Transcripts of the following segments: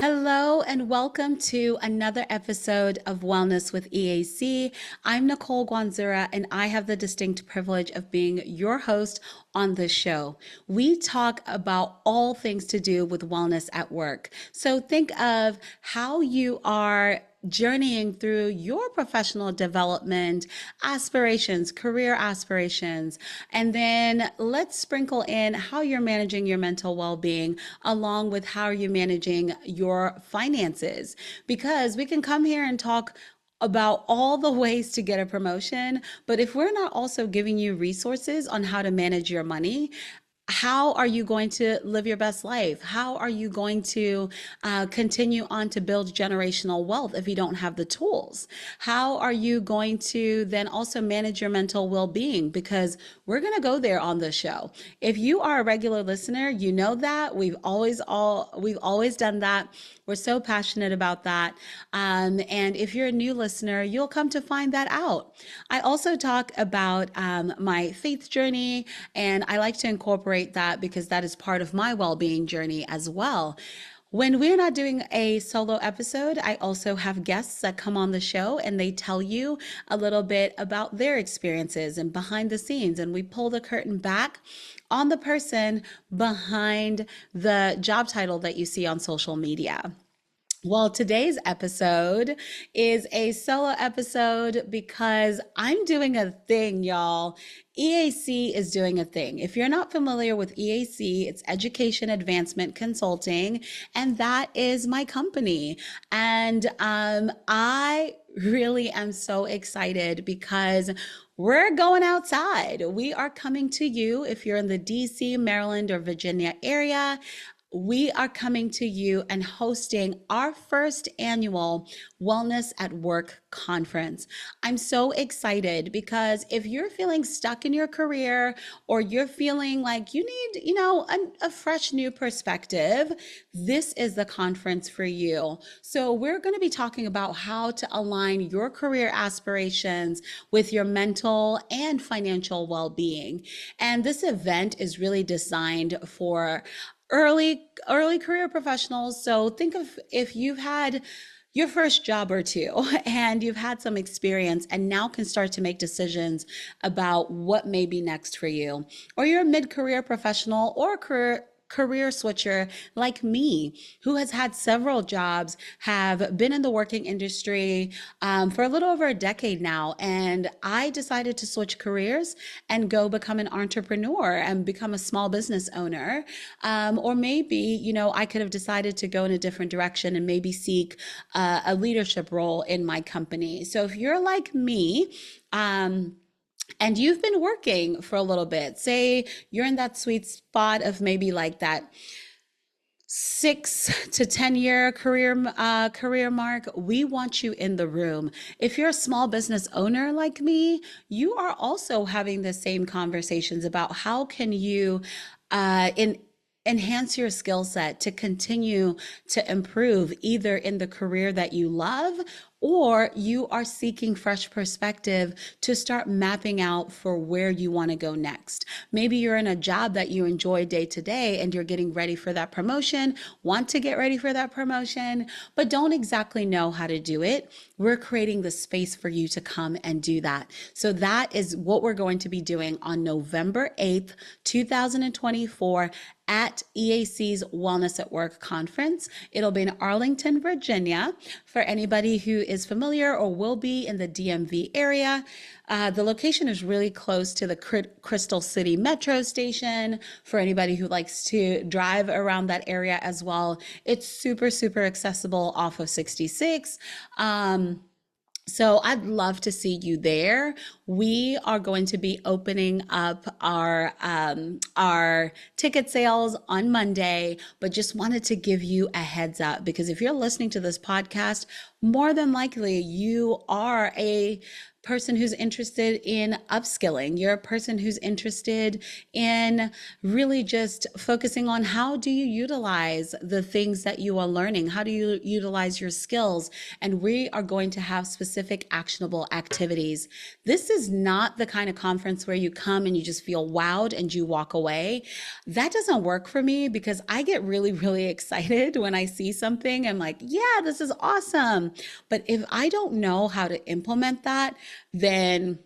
Hello and welcome to another episode of Wellness with EAC. I'm Nicole Guanzura and I have the distinct privilege of being your host on this show. We talk about all things to do with wellness at work. So think of how you are journeying through your professional development aspirations, career aspirations, and then let's sprinkle in how you're managing your mental well-being along with how you're managing your finances. Because we can come here and talk about all the ways to get a promotion, but if we're not also giving you resources on how to manage your money, how are you going to live your best life? How are you going to continue on to build generational wealth if you don't have the tools? How are you going to then also manage your mental well-being? Because we're going to go there on this show. If you are a regular listener, you know that we've always done that. We're so passionate about that. And if you're a new listener, you'll come to find that out. I also talk about my faith journey, and I like to incorporate that because that is part of my well-being journey as well. When we're not doing a solo episode, I also have guests that come on the show and they tell you a little bit about their experiences and behind the scenes. And we pull the curtain back on the person behind the job title that you see on social media. Well, today's episode is a solo episode because I'm doing a thing, y'all. EAC is doing a thing. If you're not familiar with EAC, it's Education Advancement Consulting, and that is my company. And I really am so excited because we're going outside. We are coming to you if you're in the DC, Maryland, or Virginia area. We are coming to you and hosting our first annual Wellness at Work conference. I'm so excited because if you're feeling stuck in your career or you're feeling like you need, a fresh new perspective, this is the conference for you. So we're going to be talking about how to align your career aspirations with your mental and financial well-being. And this event is really designed for early career professionals. So think of if you've had your first job or two and you've had some experience and now can start to make decisions about what may be next for you, or you're a mid-career professional or career switcher like me, who has had several jobs, have been in the working industry for a little over a decade now. And I decided to switch careers and go become an entrepreneur and become a small business owner. Or maybe, I could have decided to go in a different direction and maybe seek a leadership role in my company. So if you're like me, and you've been working for a little bit, say you're in that sweet spot of maybe like that 6 to 10 year career mark, we want you in the room. If you're a small business owner like me, you are also having the same conversations about how can you enhance your skill set to continue to improve either in the career that you love, or you are seeking fresh perspective to start mapping out for where you want to go next. Maybe you're in a job that you enjoy day to day and you're getting ready for that promotion, want to get ready for that promotion, but don't exactly know how to do it. We're creating the space for you to come and do that. So that is what we're going to be doing on November 8th, 2024 at EAC's Wellness at Work conference. It'll be in Arlington, Virginia. For anybody who is familiar or will be in the DMV area, the location is really close to the Crystal City Metro station. For anybody who likes to drive around that area as well, it's super, super accessible off of 66. So I'd love to see you there. We are going to be opening up our ticket sales on Monday, but just wanted to give you a heads up because if you're listening to this podcast, more than likely you are a person who's interested in upskilling. You're a person who's interested in really just focusing on how do you utilize the things that you are learning? How do you utilize your skills? And we are going to have specific actionable activities. This is not the kind of conference where you come and you just feel wowed and you walk away. That doesn't work for me because I get really, really excited when I see something. I'm like, yeah, this is awesome. But if I don't know how to implement that, then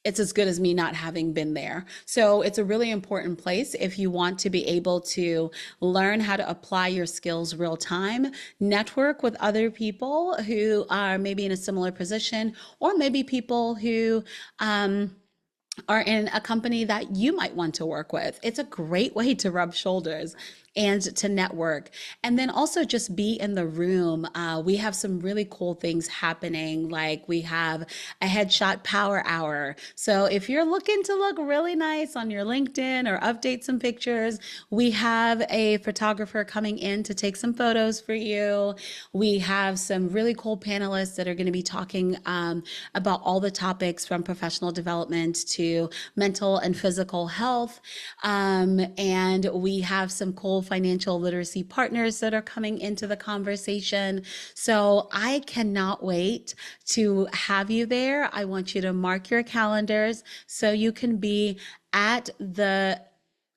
it's as good as me not having been there. So it's a really important place if you want to be able to learn how to apply your skills real time, network with other people who are maybe in a similar position, or maybe people who are in a company that you might want to work with. It's a great way to rub shoulders and to network. And then also just be in the room. We have some really cool things happening. Like we have a headshot power hour. So if you're looking to look really nice on your LinkedIn or update some pictures, we have a photographer coming in to take some photos for you. We have some really cool panelists that are going to be talking about all the topics from professional development to mental and physical health. And we have some cool financial literacy partners that are coming into the conversation. So I cannot wait to have you there. I want you to mark your calendars so you can be at the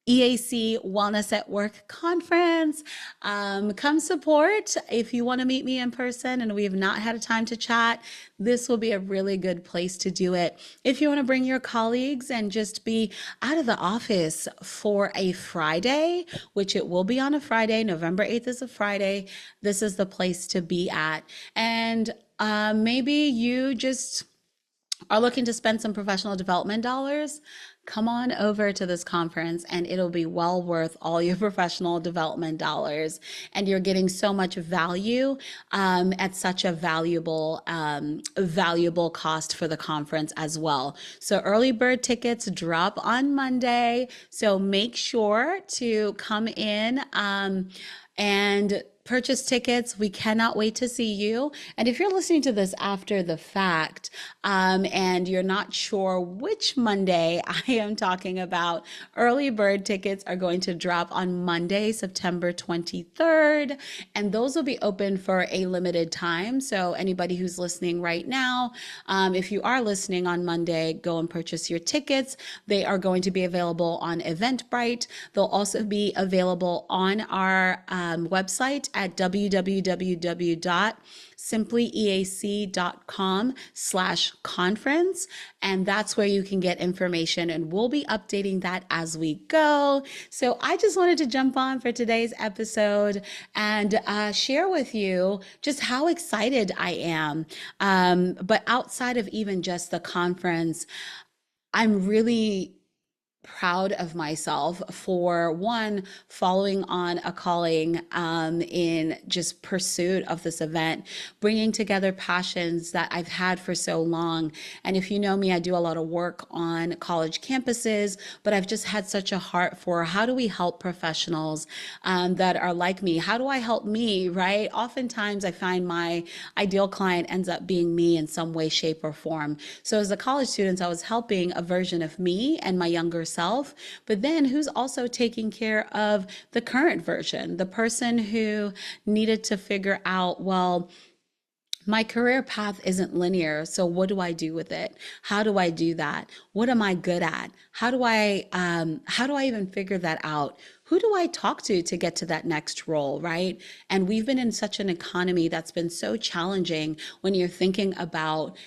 EAC Wellness at Work conference. Come support. If you want to meet me in person and we have not had a time to chat, this will be a really good place to do it. If you want to bring your colleagues and just be out of the office for a Friday, which it will be on a Friday, November 8th is a Friday, this is the place to be at. And maybe you just are looking to spend some professional development dollars, come on over to this conference and it'll be well worth all your professional development dollars. And you're getting so much value at such a valuable cost for the conference as well. So early bird tickets drop on Monday. So make sure to come in and purchase tickets. We cannot wait to see you. And if you're listening to this after the fact and you're not sure which Monday I am talking about, early bird tickets are going to drop on Monday, September 23rd. And those will be open for a limited time. So anybody who's listening right now, if you are listening on Monday, go and purchase your tickets. They are going to be available on Eventbrite. They'll also be available on our website at www.simplyeac.com/conference. And that's where you can get information, and we'll be updating that as we go. So I just wanted to jump on for today's episode and share with you just how excited I am. But outside of even just the conference, I'm really proud of myself for one, following on a calling in just pursuit of this event, bringing together passions that I've had for so long. And if you know me, I do a lot of work on college campuses, but I've just had such a heart for how do we help professionals that are like me? How do I help me, right? Oftentimes I find my ideal client ends up being me in some way, shape, or form. So as a college student, I was helping a version of me and my younger self, but then who's also taking care of the current version, the person who needed to figure out, well, my career path isn't linear. So what do I do with it? How do I do that? What am I good at? How do I even figure that out? Who do I talk to get to that next role, right? And we've been in such an economy that's been so challenging when you're thinking about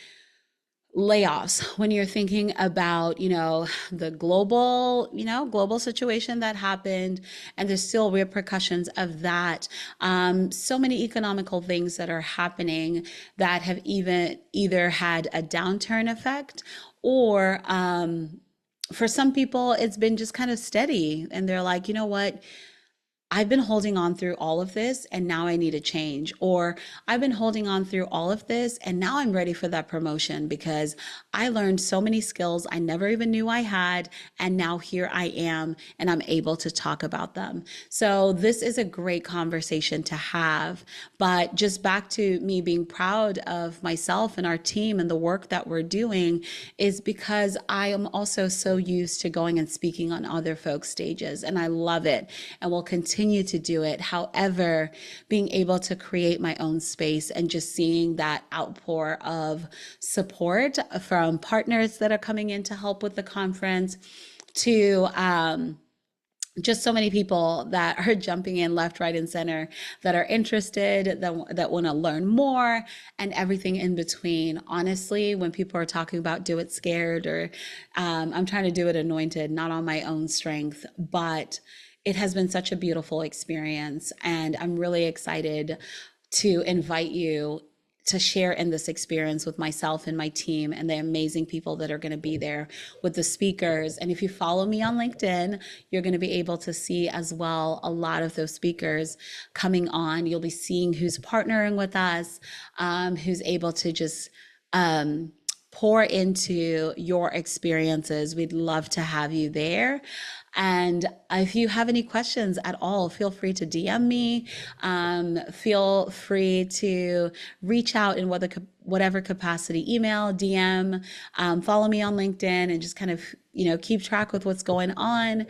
layoffs, when you're thinking about, the global situation that happened, and there's still repercussions of that. So many economical things that are happening that have even either had a downturn effect or, for some people, it's been just kind of steady. And they're like, you know what? I've been holding on through all of this and now I need a change. Or I've been holding on through all of this and now I'm ready for that promotion because I learned so many skills I never even knew I had. And now here I am and I'm able to talk about them. So this is a great conversation to have. But just back to me being proud of myself and our team and the work that we're doing is because I am also so used to going and speaking on other folks' stages and I love it and will continue to do it. However, being able to create my own space and just seeing that outpour of support from partners that are coming in to help with the conference to just so many people that are jumping in left, right, and center that are interested, that want to learn more, and everything in between. Honestly, when people are talking about do it scared or I'm trying to do it anointed, not on my own strength, but it has been such a beautiful experience. And I'm really excited to invite you to share in this experience with myself and my team and the amazing people that are going to be there with the speakers. And if you follow me on LinkedIn, you're going to be able to see as well a lot of those speakers coming on. You'll be seeing who's partnering with us, who's able to just pour into your experiences. We'd love to have you there. And if you have any questions at all, feel free to DM me. Feel free to reach out in whatever capacity, email, DM, follow me on LinkedIn and just kind of, keep track with what's going on.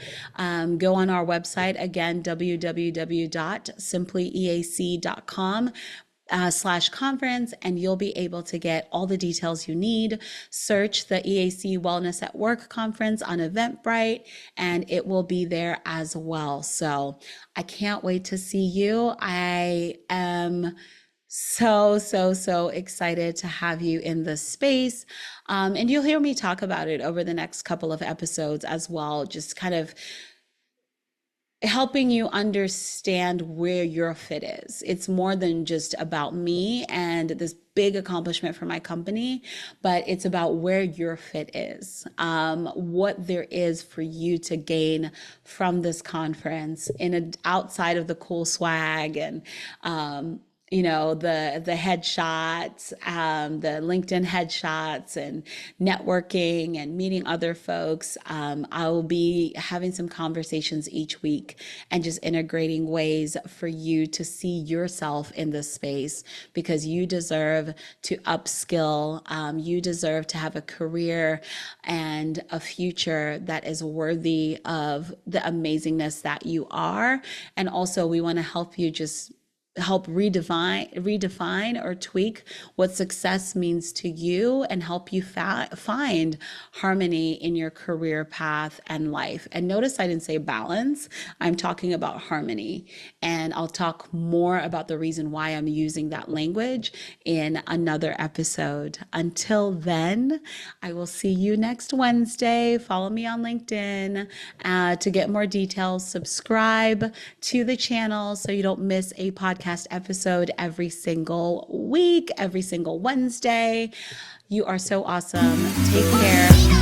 Go on our website, again, www.simplyeac.com. /conference, and you'll be able to get all the details you need. Search the EAC Wellness at Work conference on Eventbrite, and it will be there as well. So I can't wait to see you. I am so excited to have you in this space. And you'll hear me talk about it over the next couple of episodes as well, just kind of helping you understand where your fit is. It's more than just about me and this big accomplishment for my company, but it's about where your fit is, what there is for you to gain from this conference outside of the cool swag and the headshots, the LinkedIn headshots and networking and meeting other folks. I will be having some conversations each week and just integrating ways for you to see yourself in this space because you deserve to upskill. You deserve to have a career and a future that is worthy of the amazingness that you are. And also we want to help you just help redefine or tweak what success means to you and help you find harmony in your career path and life. And notice I didn't say balance. I'm talking about harmony. And I'll talk more about the reason why I'm using that language in another episode. Until then, I will see you next Wednesday. Follow me on LinkedIn to get more details. Subscribe to the channel so you don't miss a podcast episode every single week, every single Wednesday. You are so awesome. Take care.